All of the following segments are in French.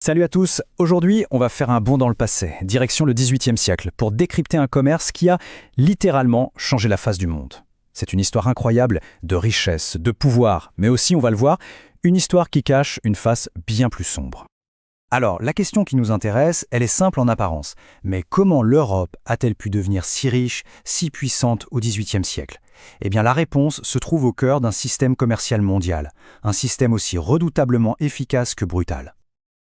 Salut à tous, aujourd'hui on va faire un bond dans le passé, direction le XVIIIe siècle, pour décrypter un commerce qui a littéralement changé la face du monde. C'est une histoire incroyable de richesse, de pouvoir, mais aussi, on va le voir, une histoire qui cache une face bien plus sombre. Alors, la question qui nous intéresse, elle est simple en apparence, mais comment l'Europe a-t-elle pu devenir si riche, si puissante au XVIIIe siècle? Eh bien la réponse se trouve au cœur d'un système commercial mondial, un système aussi redoutablement efficace que brutal.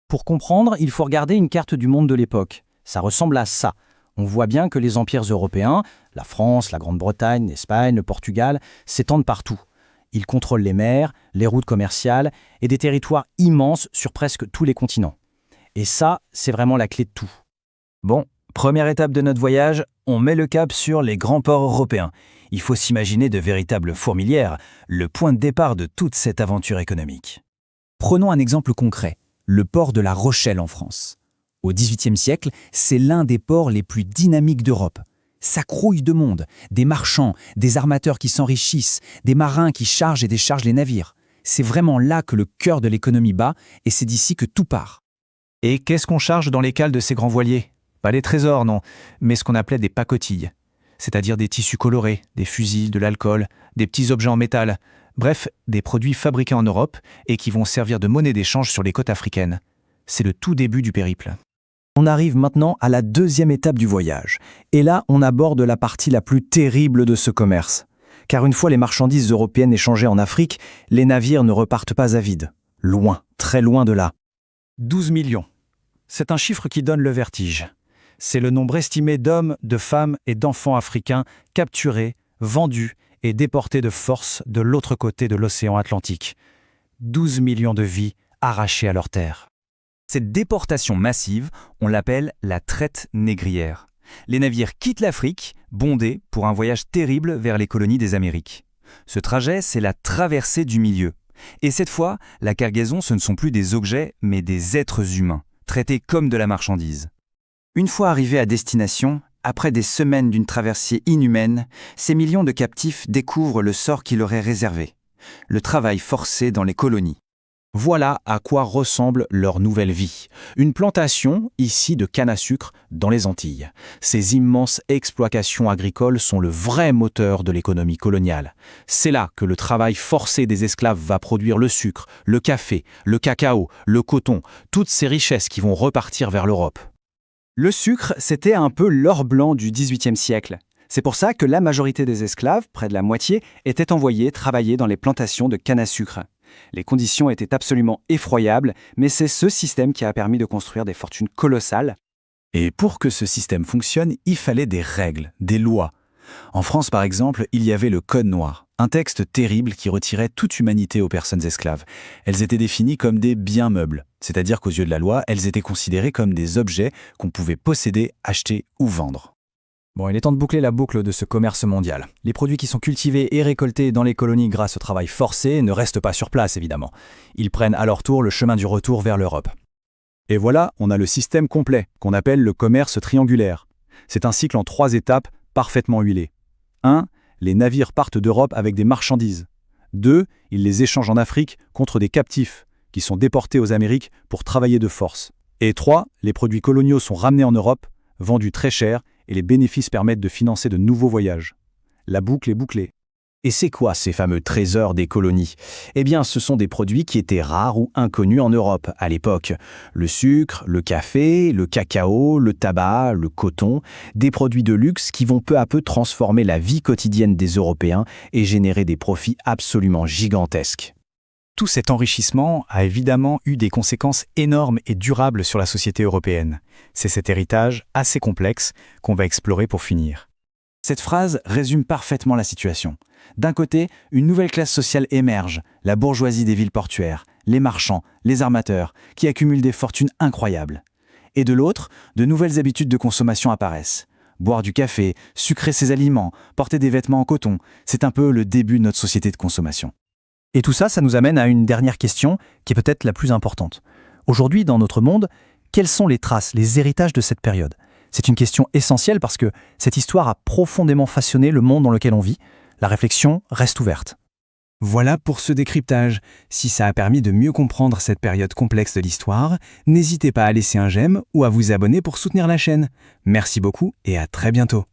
Pour comprendre, il faut regarder une carte du monde de l'époque. Ça ressemble à ça. On voit bien que les empires européens, la France, la Grande-Bretagne, l'Espagne, le Portugal, s'étendent partout. Ils contrôlent les mers, les routes commerciales et des territoires immenses sur presque tous les continents. Et ça, c'est vraiment la clé de tout. Bon, première étape de notre voyage, on met le cap sur les grands ports européens. Il faut s'imaginer de véritables fourmilières, le point de départ de toute cette aventure économique. Prenons un exemple concret. Le port de La Rochelle en France. Au XVIIIe siècle, c'est l'un des ports les plus dynamiques d'Europe. Ça grouille de monde, des marchands, des armateurs qui s'enrichissent, des marins qui chargent et déchargent les navires. C'est vraiment là que le cœur de l'économie bat et c'est d'ici que tout part. Et qu'est-ce qu'on charge dans les cales de ces grands voiliers? Pas les trésors, non, mais ce qu'on appelait des pacotilles. C'est-à-dire des tissus colorés, des fusils, de l'alcool, des petits objets en métal. Bref, des produits fabriqués en Europe et qui vont servir de monnaie d'échange sur les côtes africaines. C'est le tout début du périple. On arrive maintenant à la deuxième étape du voyage. Et là, on aborde la partie la plus terrible de ce commerce. Car une fois les marchandises européennes échangées en Afrique, les navires ne repartent pas à vide. Loin, très loin de là. 12 millions. C'est un chiffre qui donne le vertige. C'est le nombre estimé d'hommes, de femmes et d'enfants africains capturés, vendus et déportés de force de l'autre côté de l'océan Atlantique. 12 millions de vies arrachées à leur terre. Cette déportation massive, on l'appelle la traite négrière. Les navires quittent l'Afrique, bondés pour un voyage terrible vers les colonies des Amériques. Ce trajet, c'est la traversée du milieu. Et cette fois, la cargaison, ce ne sont plus des objets, mais des êtres humains, traités comme de la marchandise. Une fois arrivés à destination, après des semaines d'une traversée inhumaine, ces millions de captifs découvrent le sort qui leur est réservé, le travail forcé dans les colonies. Voilà à quoi ressemble leur nouvelle vie. Une plantation, ici de canne à sucre, dans les Antilles. Ces immenses exploitations agricoles sont le vrai moteur de l'économie coloniale. C'est là que le travail forcé des esclaves va produire le sucre, le café, le cacao, le coton, toutes ces richesses qui vont repartir vers l'Europe. Le sucre, c'était un peu l'or blanc du XVIIIe siècle. C'est pour ça que la majorité des esclaves, près de la moitié, étaient envoyés travailler dans les plantations de canne à sucre. Les conditions étaient absolument effroyables, mais c'est ce système qui a permis de construire des fortunes colossales. Et pour que ce système fonctionne, il fallait des règles, des lois. En France, par exemple, il y avait le Code noir, un texte terrible qui retirait toute humanité aux personnes esclaves. Elles étaient définies comme des biens meubles, c'est-à-dire qu'aux yeux de la loi, elles étaient considérées comme des objets qu'on pouvait posséder, acheter ou vendre. Bon, il est temps de boucler la boucle de ce commerce mondial. Les produits qui sont cultivés et récoltés dans les colonies grâce au travail forcé ne restent pas sur place, évidemment. Ils prennent à leur tour le chemin du retour vers l'Europe. Et voilà, on a le système complet, qu'on appelle le commerce triangulaire. C'est un cycle en 3 étapes, parfaitement huilé. 1. Les navires partent d'Europe avec des marchandises. 2. Ils les échangent en Afrique contre des captifs, qui sont déportés aux Amériques pour travailler de force. Et 3. Les produits coloniaux sont ramenés en Europe, vendus très cher, et les bénéfices permettent de financer de nouveaux voyages. La boucle est bouclée. Et c'est quoi ces fameux trésors des colonies? Eh bien, ce sont des produits qui étaient rares ou inconnus en Europe à l'époque. Le sucre, le café, le cacao, le tabac, le coton, des produits de luxe qui vont peu à peu transformer la vie quotidienne des Européens et générer des profits absolument gigantesques. Tout cet enrichissement a évidemment eu des conséquences énormes et durables sur la société européenne. C'est cet héritage assez complexe qu'on va explorer pour finir. Cette phrase résume parfaitement la situation. D'un côté, une nouvelle classe sociale émerge, la bourgeoisie des villes portuaires, les marchands, les armateurs, qui accumulent des fortunes incroyables. Et de l'autre, de nouvelles habitudes de consommation apparaissent. Boire du café, sucrer ses aliments, porter des vêtements en coton, c'est un peu le début de notre société de consommation. Et tout ça, ça nous amène à une dernière question qui est peut-être la plus importante. Aujourd'hui, dans notre monde, quelles sont les traces, les héritages de cette période? C'est une question essentielle parce que cette histoire a profondément façonné le monde dans lequel on vit. La réflexion reste ouverte. Voilà pour ce décryptage. Si ça a permis de mieux comprendre cette période complexe de l'histoire, n'hésitez pas à laisser un j'aime ou à vous abonner pour soutenir la chaîne. Merci beaucoup et à très bientôt.